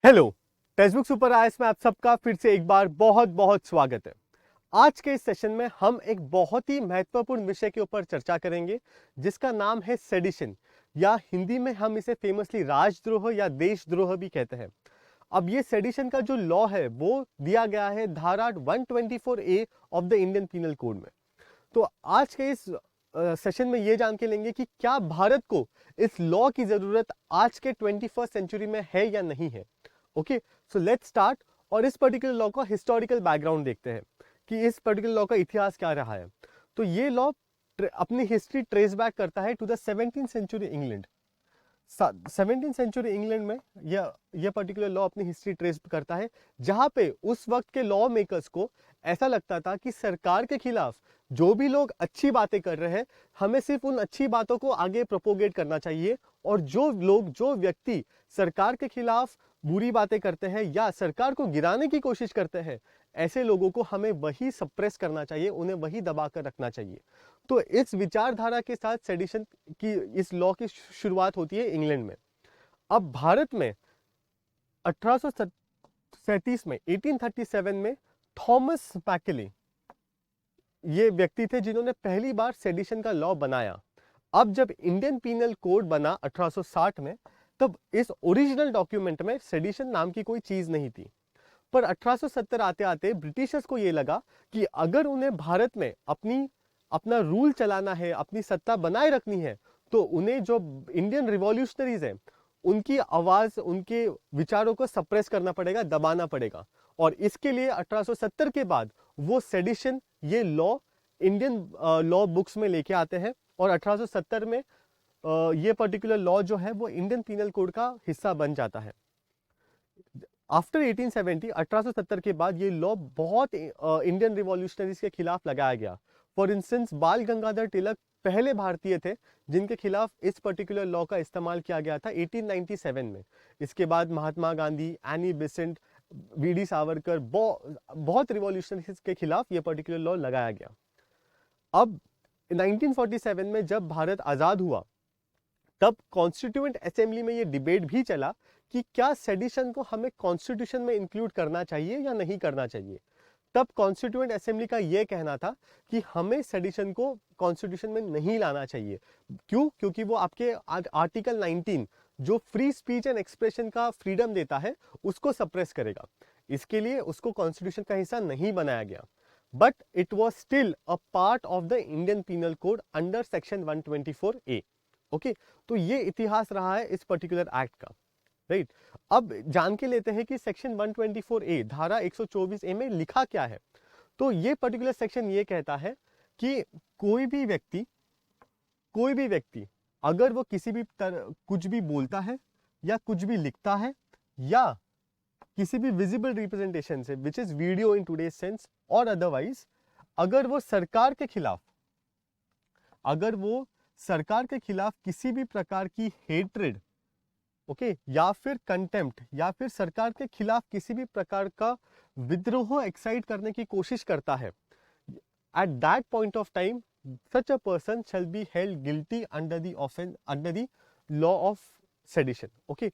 Hello, textbook super IAS में आप सबका फिर से एक बार बहुत बहुत स्वागत है। आज के इस सेशन में हम एक बहुत ही महत्वपूर्ण विषय के ऊपर चर्चा करेंगे जिसका नाम है सेडिशन, या हिंदी में हम इसे फेमसली राजद्रोह या देशद्रोह भी कहते हैं। अब ये सेडिशन का जो लॉ है वो दिया गया है धारा 124A of the Indian penal code में। तो आज के इस सेशन में ये जान के लेंगे कि क्या भारत को इस लॉ की जरूरत आज के 21st सेंचुरी में है या नहीं है। ओके, सो लेट्स स्टार्ट और इस पर्टिकुलर लॉ का हिस्टोरिकल बैकग्राउंड देखते हैं कि इस पर्टिकुलर लॉ का इतिहास क्या रहा है। तो ये लॉ अपनी हिस्ट्री ट्रेस बैक करता है to the 17th century England. 17th century England में यह पर्टिकुलर लॉ अपनी हिस्ट्री ट्रेस करता है, जहां पे उस वक्त के लॉ मेकर्स को ऐसा लगता था कि सरकार के खिलाफ जो भी लोग अच्छी बातें कर रहे हैं, हमें सिर्फ उन अच्छी बातों को आगे प्रोपोगेट करना चाहिए, और जो व्यक्ति सरकार के खिलाफ बुरी बातें करते हैं या सरकार को गिराने की कोशिश करते हैं, ऐसे लोगों को हमें वही सप्रेस करना चाहिए, उन्हें वही दबा कर रखना चाहिए। तो इस विचारधारा के साथ सेडिशन की इस लॉ की शुरुआत होती है इंग्लैंड में। अब भारत में 1837 में 1837 में थॉमस मैकेले ये व्यक्ति थे जिन्होंने पहली बार सेडिशन का लॉ बनाया। अब जब इंडियन पीनल कोड बना 1860 में, तब इस ओरिजिनल डॉक्यूमेंट में सेडिशन नाम की कोई चीज नहीं थी। पर 1870 आते आते ब्रिटिशर्स को यह लगा कि अगर उन्हें भारत में अपना रूल चलाना है, अपनी सत्ता बनाए रखनी है, तो उन्हें जो इंडियन रिवॉल्यूशनरीज हैं उनकी आवाज, उनके विचारों को सप्रेस करना पड़ेगा, दबाना पड़ेगा। और इसके लिए 1870 के बाद वो सेडिशन ये लॉ इंडियन लॉ बुक्स में लेके आते हैं, और 1870 में ये पर्टिकुलर लॉ जो है वो इंडियन पीनल कोड का हिस्सा बन जाता है। आफ्टर 1870 1870 के बाद ये लॉ बहुत इंडियन रिवॉल्यूशनरीज के खिलाफ लगाया गया। फॉर इंस्टेंस बाल गंगाधर तिलक पहले भारतीय थे जिनके खिलाफ इस पर्टिकुलर लॉ का इस्तेमाल किया गया था 1897 में। इसके बाद Mahatma Gandhi, Annie Besant, V D Savarkar, बहुत रिवॉल्यूशनरीज के खिलाफ ये पर्टिकुलर लॉ लगाया गया। अब 1947 में जब भारत आजाद हुआ, तब कॉन्स्टिट्यूएंट असेंबली में ये डिबेट भी चला कि क्या सेडिशन को हमें कॉन्स्टिट्यूशन में इंक्लूड करना चाहिए या नहीं करना चाहिए। तब कॉन्स्टिट्यूएंट असेंबली का यह कहना था कि हमें सेडिशन को कॉन्स्टिट्यूशन में नहीं लाना चाहिए। क्यों? क्योंकि वो आपके आर्टिकल 19 जो फ्री स्पीच एंड एक्सप्रेशन का फ्रीडम देता है उसको सप्रेस करेगा। इसके लिए उसको कॉन्स्टिट्यूशन का हिस्सा नहीं बनाया गया। But it was still a part of the Indian penal code under section 124A। Okay, तो ये इतिहास रहा है इस पर्टिकुलर एक्ट का, राइट। अब जान के लेते हैं कि सेक्शन 124A धारा 124A में लिखा क्या है। तो ये पर्टिकुलर सेक्शन ये कहता है कि कोई भी व्यक्ति अगर वो किसी भी कुछ भी बोलता है या कुछ भी लिखता है, या किसी भी विजिबल रिप्रेजेंटेशन से, which is video in today's sense और अदरवाइज, अगर वो सरकार के खिलाफ किसी भी प्रकार की हेट्रेड, ओके, या फिर कंटेम्प्ट, या फिर सरकार के खिलाफ किसी भी प्रकार का विद्रोह एक्साइट करने की कोशिश करता है, at that point of time such a person shall be held guilty under the law of sedition। Okay,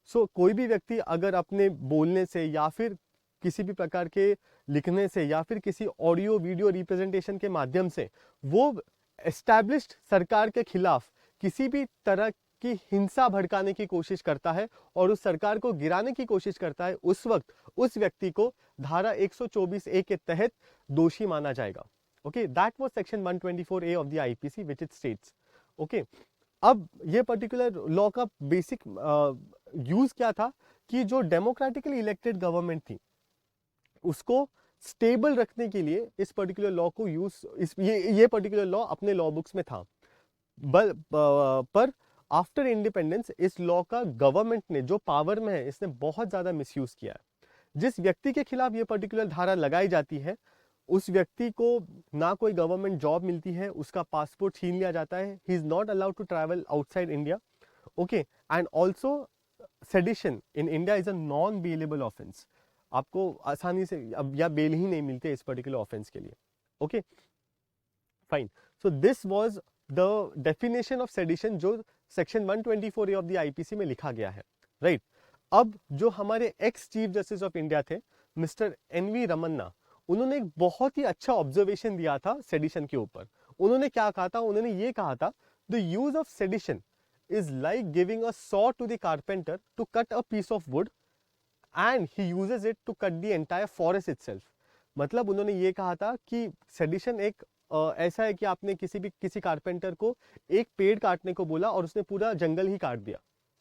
so कोई भी व्यक्ति अगर अपने बोलने से या फिर किसी भी प्रकार के लिखने से या फिर किसी ऑडियो वीडियो रिप्रेजेंटेशन के माध्यम से वो एस्टैब्लिश्ड सरकार के खिलाफ किसी भी तरह की हिंसा भड़काने की कोशिश करता है और उस सरकार को गिराने की कोशिश करता है, उस वक्त उस व्यक्ति को धारा 124A के तहत दोषी माना जाएगा। Okay, that was section 124A of the IPC which it states. Okay, अब ये पर्टिकुलर लॉ का बेसिक यूज क्या था कि जो डेमोक्रेटिकली इलेक्टेड गवर्नमेंट थी उसको स्टेबल रखने के लिए इस पर्टिकुलर लॉ को ये पर्टिकुलर लॉ अपने लॉ बुक्स में था। पर आफ्टर इंडिपेंडेंस इस लॉ का गवर्नमेंट ने, जो पावर में है, इसने बहुत ज्यादा मिसयूज किया है। जिस व्यक्ति के खिलाफ ये पर्टिकुलर धारा लगाई जाती है उस व्यक्ति को ना कोई गवर्नमेंट जॉब मिलती है, उसका पासपोर्ट छीन लिया जाता है, he is not allowed to travel outside India. Okay, and also sedition in India is a non bailable offence. आपको आसानी से अब या बेल ही नहीं मिलते इस पर्टिकुलर ऑफेंस के लिए। Okay, fine. So this was the definition of sedition जो section 124A of the IPC में लिखा गया है, राइट। अब जो हमारे ex chief justice of India थे मिस्टर एनवी रमन्ना, उन्होंने एक बहुत ही अच्छा ऑब्जर्वेशन दिया था सेडिशन के ऊपर। उन्होंने क्या कहा था, उन्होंने ये कहा था the use of sedition is like giving a saw to the carpenter to cut a piece of wood and he uses it to cut the entire forest itself. मतलब उन्होंने ये कहा था कि सेडिशन एक ऐसा है कि आपने किसी कारपेंटर को एक पेड़ काटने को बोला और उसने पूरा जंगल ही काट दिया।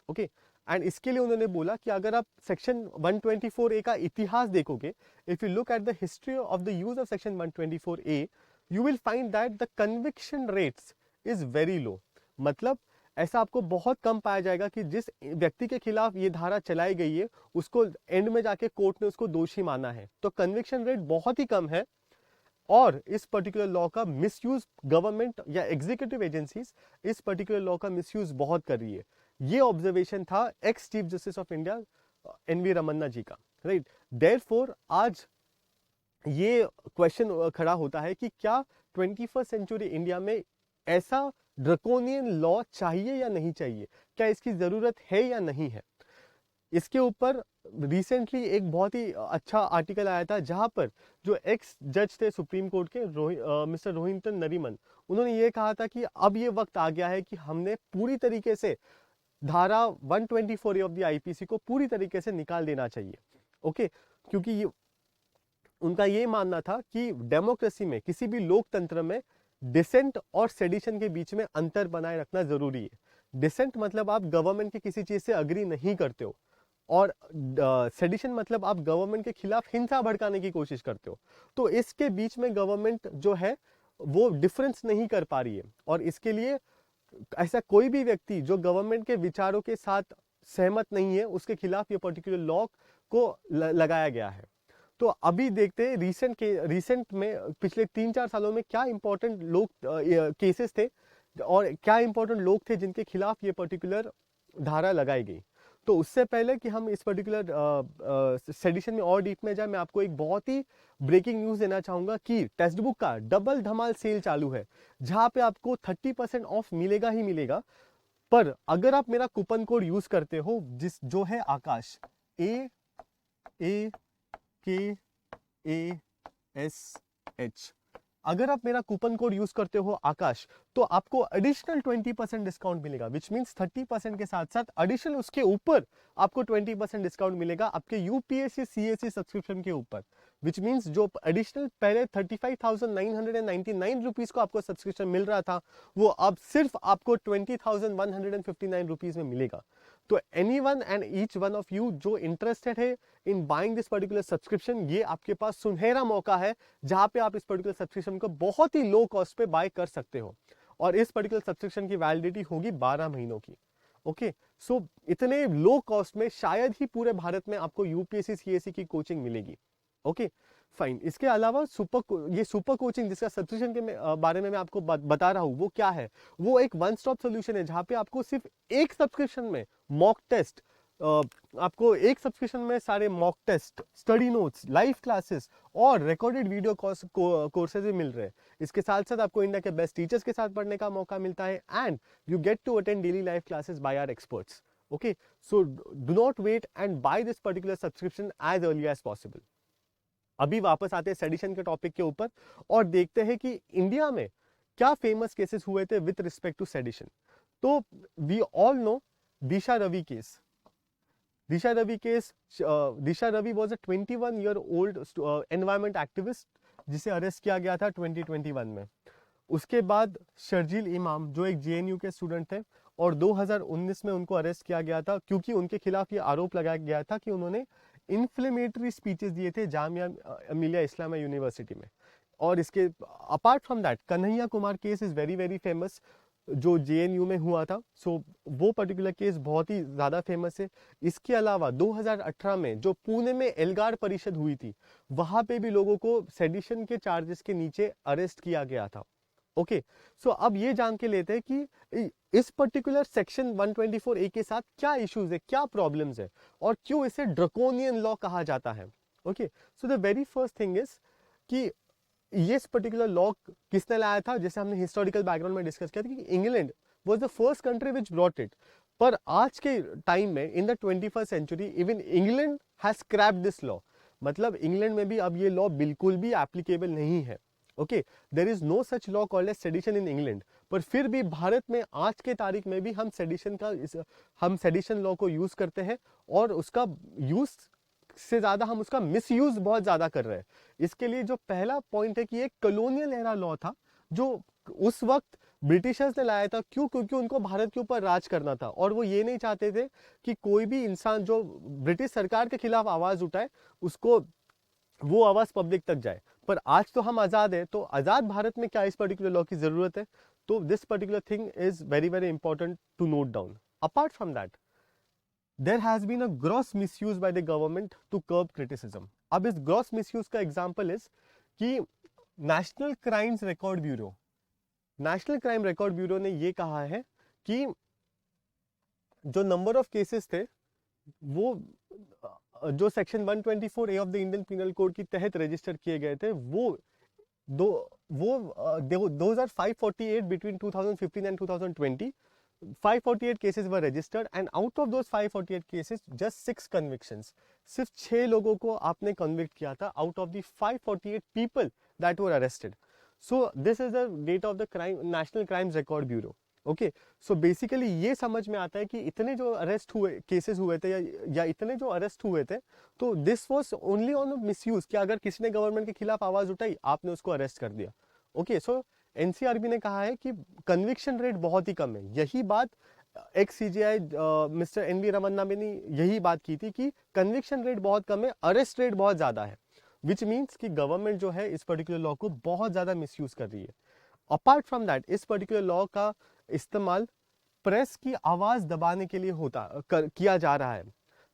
ओके, एंड इसके लिए उन्होंने बोला कि अगर आप सेक्शन 124A का इतिहास देखोगे, if you look at the history of the use of section 124A, you will find that the conviction rates is very low. मतलब ऐसा आपको बहुत कम पाया जाएगा कि जिस व्यक्ति के खिलाफ ये धारा चलाई गई है उसको एंड में जाके कोर्ट ने उसको दोषी माना है। तो कन्विक्शन रेट बहुत ही कम है और इस पर्टिकुलर लॉ का मिसयूज गवर्नमेंट या एग्जीक्यूटिव एजेंसीज इस पर्टिकुलर लॉ का मिसयूज बहुत कर रही है। ये ऑब्जर्वेशन था ex chief justice of India N V Ramana ji का, राइट। देयरफॉर आज ये क्वेश्चन खड़ा होता है कि क्या 21st सेंचुरी इंडिया में ऐसा ड्रकोनियन लॉ चाहिए या नहीं चाहिए, क्या इसकी जरूरत है या नहीं है। इसके ऊपर रिसेंटली एक बहुत ही अच्छा आर्टिकल आया था जहां पर जो एक्स जज थे सुप्रीम कोर्ट के मिस्टर रोहिंटन नरीमन, उन्होंने ये कहा था कि अब ये वक्त आ गया है कि हमने पूरी तरीके से धारा 124A ऑफ द आईपीसी को पूरी तरीके से निकाल देना चाहिए। ओके, क्योंकि उनका ये मानना था कि डेमोक्रेसी में, किसी भी लोकतंत्र में डिसेंट और सेडिशन के बीच में अंतर बनाए रखना जरूरी है। डिसेंट मतलब आप गवर्नमेंट की किसी चीज से अग्री नहीं करते हो और सेडिशन मतलब आप गवर्नमेंट के खिलाफ हिंसा भड़काने की कोशिश करते हो। तो इसके बीच में गवर्नमेंट जो है वो डिफरेंस नहीं कर पा रही है और इसके लिए ऐसा कोई भी व्यक्ति जो गवर्नमेंट के विचारों के साथ सहमत नहीं है उसके खिलाफ ये पर्टिकुलर लॉ को लगाया गया है। तो अभी देखते हैं रिसेंट में पिछले 3-4 सालों में क्या इंपॉर्टेंट लोग केसेस थे और क्या इंपॉर्टेंट लोग थे जिनके खिलाफ ये पर्टिकुलर धारा लगाई गई। तो उससे पहले कि हम इस पर्टिकुलर सेडिशन में और डीप में जाए, मैं आपको एक बहुत ही ब्रेकिंग न्यूज देना चाहूंगा कि टेक्स्ट बुक का डबल धमाल सेल चालू है जहां पे आपको 30% ऑफ मिलेगा ही मिलेगा। पर अगर आप मेरा कूपन कोड यूज करते हो जो है आकाश, AAKASH, अगर आप मेरा कूपन कोड यूज करते हो आकाश तो आपको एडिशनल 20% डिस्काउंट मिलेगा, विच मीन्स 30% के साथ साथ एडिशनल उसके ऊपर आपको 20% डिस्काउंट मिलेगा आपके यूपीएससी सीएससी सब्सक्रिप्शन के ऊपर। विच मीन्स जो एडिशनल पहले 35,999 रुपीज को आपको सब्सक्रिप्शन मिल रहा था वो अब सिर्फ आपको 20,159 रुपीज में मिलेगा। तो anyone and each one of you जो इंटरेस्टेड है in buying this particular subscription, ये आपके पास सुनहरा मौका है जहां पे आप इस पर्टिकुलर सब्सक्रिप्शन को बहुत ही लो कॉस्ट पे बाय कर सकते हो और इस पर्टिकुलर सब्सक्रिप्शन की वैलिडिटी होगी 12 महीनों की। ओके, सो इतने लो कॉस्ट में शायद ही पूरे भारत में आपको यूपीएससी सीएससी की कोचिंग मिलेगी। ओके फाइन, इसके अलावा सुपर कोचिंग जिसका सब्सक्रिप्शन के बारे में मैं आपको बता रहा हूँ वो क्या है, वो एक वन स्टॉप सोल्यूशन है जहां पे आपको सिर्फ एक सब्सक्रिप्शन में मॉक टेस्ट, आपको एक सब्सक्रिप्शन में सारे mock test, study notes, live classes और रिकॉर्डेड वीडियो कोर्सेज भी मिल रहे हैं। इसके साथ साथ आपको इंडिया के बेस्ट टीचर्स के साथ पढ़ने का मौका मिलता है and you get to attend daily live classes by our experts. Okay, so do not wait and buy this particular subscription as early as possible. अभी वापस आते हैं सेडिशन के टॉपिक के ऊपर और देखते हैं कि इंडिया में क्या फेमस केसेस हुए थे विद रिस्पेक्ट टू सेडिशन। तो we all know Disha Ravi case. Disha Ravi was a 21-year-old environment activist जिसे अरेस्ट किया गया था 2021 में। उसके बाद शर्जील इमाम जो एक जेएनयू के स्टूडेंट थे और 2019 में उनको अरेस्ट किया गया था क्योंकि उनके खिलाफ ये आरोप लगाया गया था कि उन्होंने इन्फ्लेमेटरी स्पीचेस दिए थे जामिया मिलिया इस्लामिया यूनिवर्सिटी में। और इसके apart from that Kanhaiya Kumar case is very very famous जो जेएनयू में हुआ था। सो वो पर्टिकुलर केस बहुत ही ज्यादा फेमस है। इसके अलावा 2018 में जो पुणे में एल्गार परिषद हुई थी वहां पे भी लोगों को सेडिशन के चार्जेस के नीचे अरेस्ट किया गया था। ओके, सो अब ये जान के लेते हैं कि इस पर्टिकुलर सेक्शन 124A के साथ क्या इश्यूज है, क्या प्रॉब्लम्स है और क्यों इसे ड्रकोनियन लॉ कहा जाता है। Okay, so the very first thing is कि ये पर्टिकुलर लॉ किसने लाया था, जैसे हमने हिस्टोरिकल बैकग्राउंड में डिस्कस किया था कि England was the first country which brought it. पर आज के टाइम में in the 21st century even England has scrapped this law, मतलब इंग्लैंड में भी अब ये लॉ बिल्कुल भी एप्लीकेबल नहीं है। Okay, there is no such law called as sedition in England, पर फिर भी भारत में आज के तारीख में भी हम सेडिशन लॉ को यूज करते हैं, और उसका यूज से ज्यादा हम उसका मिसयूज बहुत ज्यादा कर रहे हैं। इसके लिए जो पहला पॉइंट है कि एक कॉलोनियल एरा लॉ था जो उस वक्त ब्रिटिशर्स ने लाया था। क्यों? क्योंकि उनको भारत के ऊपर राज करना था, और वो ये नहीं चाहते थे कि कोई भी इंसान जो ब्रिटिश सरकार के खिलाफ आवाज उठाए उसको वो आवाज पब्लिक तक जाए। पर आज तो हम आजाद है, तो आजाद भारत में क्या इस पर्टिकुलर लॉ की जरूरत है? तो this particular thing is very very important to note down. Apart from that, there has been a gross misuse by the government to curb criticism. अब इस gross misuse का example is कि national crimes record bureau ने ये कहा है कि जो नंबर ऑफ केसेस थे वो जो section 124A of the Indian penal code के तहत रजिस्टर किए गए थे वो 548 between 2015 and 2020. 548 cases were registered, and out of those 548 cases just 6 convictions, सिर्फ 6 लोगों को आपने convict किया था out of the 548 people that were arrested. So this is the data of the National Crimes Record Bureau. Okay, so basically ये समझ में आता है कि इतने जो अरेस्ट हुए केसेस हुए थे या इतने जो अरेस्ट हुए थे, तो this was only on misuse, कि अगर किसी ने गवर्नमेंट के खिलाफ आवाज उठाई आपने उसको अरेस्ट कर दिया। ओके, सो एनसीआरबी ने कहा है कि कन्विक्शन रेट बहुत ही कम है। यही बात ex CJI mister N V Ramana ने यही बात की थी कि कन्विक्शन रेट बहुत कम है, अरेस्ट रेट बहुत ज्यादा है, विच मीन्स कि गवर्नमेंट जो है इस पर्टिकुलर लॉ को बहुत ज्यादा मिसयूज कर रही है। अपार्ट फ्रॉम दैट, इस पर्टिकुलर लॉ का इस्तेमाल प्रेस की आवाज दबाने के लिए किया जा रहा है।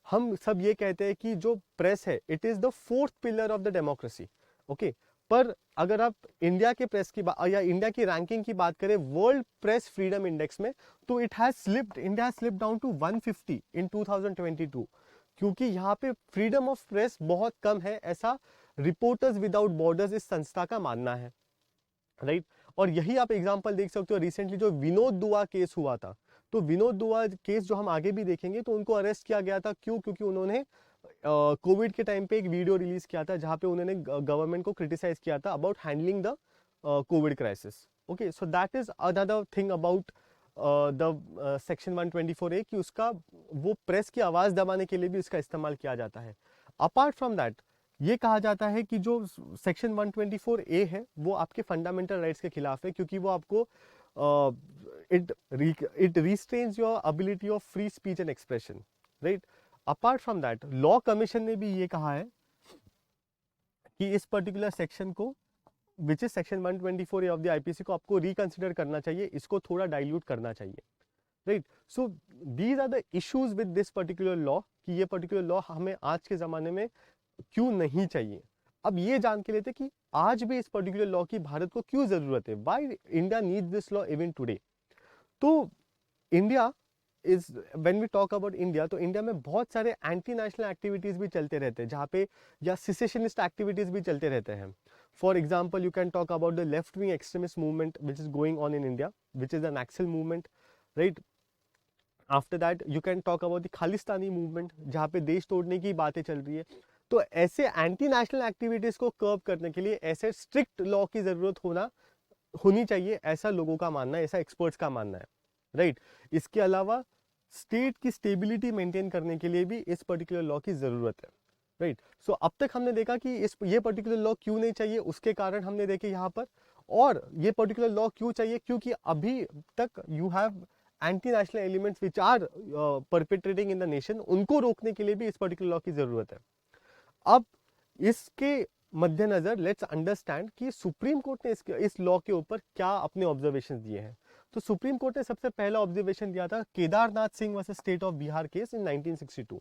हम सब ये कहते हैं कि जो प्रेस है it is the fourth pillar of the democracy. Okay, पर अगर आप इंडिया के प्रेस की या इंडिया की रैंकिंग की बात करें वर्ल्ड प्रेस फ्रीडम इंडेक्स में, तो India has slipped down to 150 in 2022, क्योंकि यहाँ पे फ्रीडम ऑफ प्रेस बहुत कम है, ऐसा रिपोर्टर्स विदाउट बॉर्डर्स इस संस्था का मानना है, राइट। और यही आप एग्जांपल देख सकते हो, रिसेंटली जो विनोद दुआ केस हुआ था, तो विनोद दुआ केस जो हम आगे भी देखेंगे, तो उनको अरेस्ट किया गया था। क्यों? क्योंकि उन्होंने कोविड के टाइम पे एक वीडियो रिलीज किया था जहां पे उन्होंने गवर्नमेंट को क्रिटिसाइज किया था about handling the Covid crisis. Okay, so that is another thing about the section 124A कि उसका वो प्रेस की आवाज दबाने के लिए भी इसका इस्तेमाल किया जाता है। अपार्ट फ्रॉम दैट, ये कहा जाता है कि जो सेक्शन 124A है वो आपके फंडामेंटल राइट्स के खिलाफ है, क्योंकि वो आपको it restrains your ability of free speech and expression, right. Apart from that, law commission ने भी ये कहा है कि इस पर्टिकुलर सेक्शन को, which is section 124A of the IPC को, आपको रिकंसिडर करना चाहिए, इसको थोड़ा डाइल्यूट करना चाहिए, right. So these are the issues with this particular law कि ये पर्टिकुलर लॉ हमें आज के जमाने में क्यों नहीं चाहिए। अब ये जान के लेते कि आज भी इस पर्टिकुलर लॉ की भारत को क्यों जरूरत है, why India needs this law even today. तो India is, when we talk about India, तो इंडिया में बहुत सारे एंटी नेशनल एक्टिविटीज भी चलते रहते हैं, जहाँ पे या सिसेशनिस्ट एक्टिविटीज भी चलते रहते हैं। For example, you can talk about the left wing extremist movement which is going on in India, which is an एक्सल movement, right. After that you can talk about the Khalistani movement, जहाँ पे देश तोड़ने की बातें चल रही है। तो ऐसे एंटी नेशनल एक्टिविटीज को कर्ब करने के लिए ऐसे स्ट्रिक्ट लॉ की जरूरत होनी चाहिए, ऐसा लोगों का मानना है, ऐसा एक्सपर्ट्स का मानना है, राइट। इसके अलावा स्टेट की स्टेबिलिटी मेंटेन करने के लिए भी इस पर्टिकुलर लॉ की जरूरत है, राइट। सो अब तक हमने देखा कि ये पर्टिकुलर लॉ क्यों नहीं चाहिए, उसके कारण हमने देखे यहाँ पर। और ये पर्टिकुलर लॉ क्यों चाहिए, क्योंकि अभी तक you have anti national elements which are perpetrating in the nation, उनको रोकने के लिए भी इस पर्टिकुलर लॉ की जरूरत है। अब इसके मद्देनजर लेट्स अंडरस्टैंड कि सुप्रीम कोर्ट ने इस लॉ के ऊपर क्या अपने ऑब्जर्वेशन दिए हैं। तो सुप्रीम कोर्ट ने सबसे पहला ऑब्जर्वेशन दिया था Kedarnath Singh versus state of Bihar case in 1962।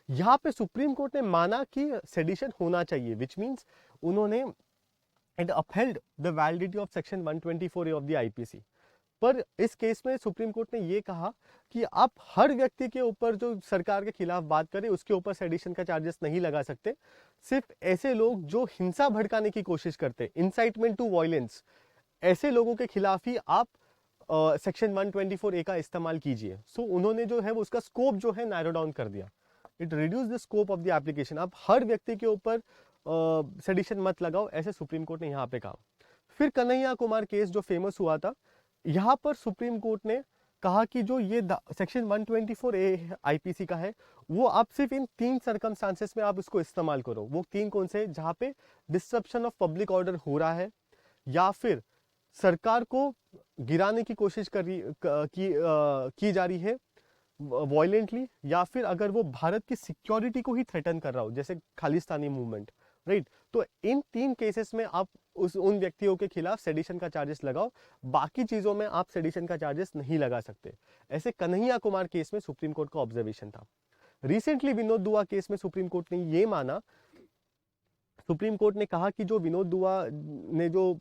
यहाँ पे सुप्रीम कोर्ट ने माना कि सेडिशन होना चाहिए, विच मीन्स उन्होंने it upheld the validity of section 124A of the IPC. पर इस केस में सुप्रीम कोर्ट ने ये कहा कि आप हर व्यक्ति के ऊपर जो सरकार के खिलाफ बात करे उसके ऊपर सेडिशन का चार्जेस नहीं लगा सकते। सिर्फ ऐसे लोग जो हिंसा भड़काने की कोशिश करते, इंसाइटमेंट टू वायलेंस, ऐसे लोगों के खिलाफ ही आप सेक्शन 124A का इस्तेमाल कीजिए। सो उन्होंने जो है वो उसका स्कोप जो है नैरो डाउन कर दिया। It reduce the scope of the application. अब हर व्यक्ति के ऊपर सेडिशन मत लगाओ, ऐसे सुप्रीम कोर्ट ने यहाँ पे कहा। फिर कन्हैया कुमार केस जो फेमस हुआ था, यहाँ पर सुप्रीम कोर्ट ने कहा कि जो ये सेक्शन 124A आईपीसी का है, वो आप सिर्फ इन 3 सर्कमस्टांसेस में आप इसको इस्तेमाल करो। वो 3 कौन से? जहाँ पे डिस्ट्रप्शन ऑफ पब्लिक ऑर्डर हो रहा है, या फिर सरकार को गिराने की कोशिश की जा रही है वायलेंटली, या फिर अगर वो भारत की सिक्योरिटी को ही थ्रेटन कर रहा हो, जैसे खालिस्तानी मूवमेंट, राइट। तो इन 3 केसेस में आप उन व्यक्तियों के खिलाफ सेडिशन का चार्जेस लगाओ, बाकी चीजों में आप सेडिशन का चार्जेस नहीं लगा सकते। ऐसे कन्हैया कुमार केस में सुप्रीम कोर्ट का ऑब्जर्वेशन था। रिसेंटली विनोद दुआ केस में सुप्रीम कोर्ट ने ये माना, सुप्रीम कोर्ट ने कहा कि जो विनोद दुआ ने जो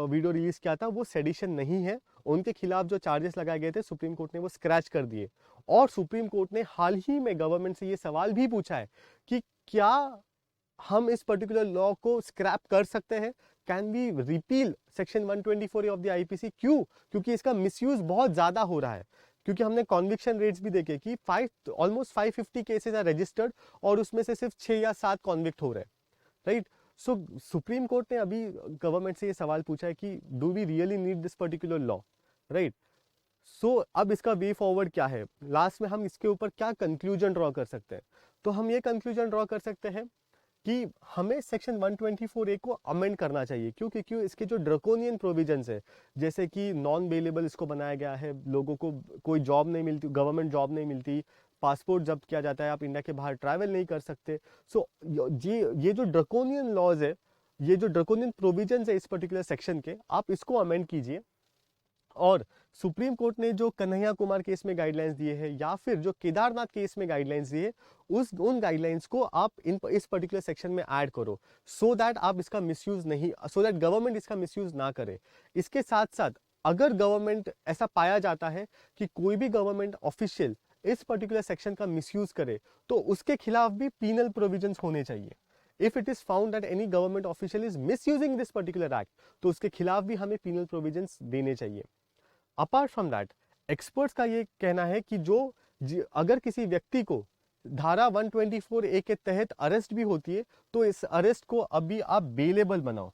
वीडियो रिलीज किया था वो सेडिशन नहीं है। उनके खिलाफ जो चार्जेस लगाए गए थे सुप्रीम कोर्ट ने वो स्क्रैच कर दिए। और सुप्रीम कोर्ट ने हाल ही में गवर्नमेंट से ये सवाल भी पूछा है कि क्या हम इस पर्टिकुलर लॉ को स्क्रैप कर सकते हैं, can we repeal section 124A of the IPC. क्यों? क्योंकि इसका मिसयूज बहुत ज्यादा हो रहा है। क्योंकि हमने कॉन्विक्शन रेट्स भी देखे कि ऑलमोस्ट 550 केसेस आर रजिस्टर्ड और उसमें से सिर्फ 6 या 7 कॉन्विक्ट हो रहे हैं, राइट। सो सुप्रीम कोर्ट ने अभी गवर्नमेंट से ये सवाल पूछा है कि do we really need this particular law, right. So अब इसका वे फॉरवर्ड क्या है, लास्ट में हम इसके ऊपर क्या कंक्लूजन ड्रॉ कर सकते हैं? तो हम ये कंक्लूजन ड्रॉ कर सकते हैं कि हमें सेक्शन 124A को अमेंड करना चाहिए। क्यों? क्योंकि इसके जो ड्रकोनियन प्रोविजंस है, जैसे कि नॉन बेलेबल इसको बनाया गया है, लोगों को कोई जॉब नहीं मिलती, गवर्नमेंट जॉब नहीं मिलती, पासपोर्ट जब्त किया जाता है, आप इंडिया के बाहर ट्रैवल नहीं कर सकते। सो ये जो ड्रकोनियन लॉज है, ये जो ड्रकोनियन प्रोविजंस है इस पर्टिकुलर सेक्शन के, आप इसको अमेंड कीजिए। और सुप्रीम कोर्ट ने जो कन्हैया कुमार केस में गाइडलाइंस दिए हैं, या फिर जो केदारनाथ केस में गाइडलाइंस दिए, उन गाइडलाइंस को आप इस पर्टिकुलर सेक्शन में ऐड करो, सो दैट आप इसका मिसयूज नहीं, सो दैट गवर्नमेंट इसका मिसयूज ना करे। इसके साथ साथ अगर गवर्नमेंट ऐसा पाया जाता है कि कोई भी गवर्नमेंट ऑफिशियल इस पर्टिकुलर सेक्शन का मिसयूज करे, तो उसके खिलाफ भी पीनल प्रोविजंस होने चाहिए। If it is found that any government official is misusing this particular act, तो उसके खिलाफ भी हमें पीनल प्रोविजंस देने चाहिए। अपार्ट फ्रॉम दैट, एक्सपर्ट्स का ये कहना है कि अगर किसी व्यक्ति को धारा 124A के तहत अरेस्ट भी होती है, तो इस अरेस्ट को अभी आप बेलेबल बनाओ,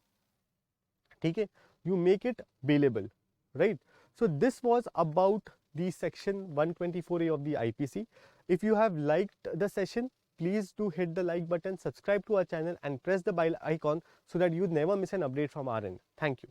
ठीक है, you make it bailable, right. So this was about the section 124A of the IPC. If you have liked the session, please do hit the like button, subscribe to our channel and press the bell icon so that you never miss an update from our end. Thank you.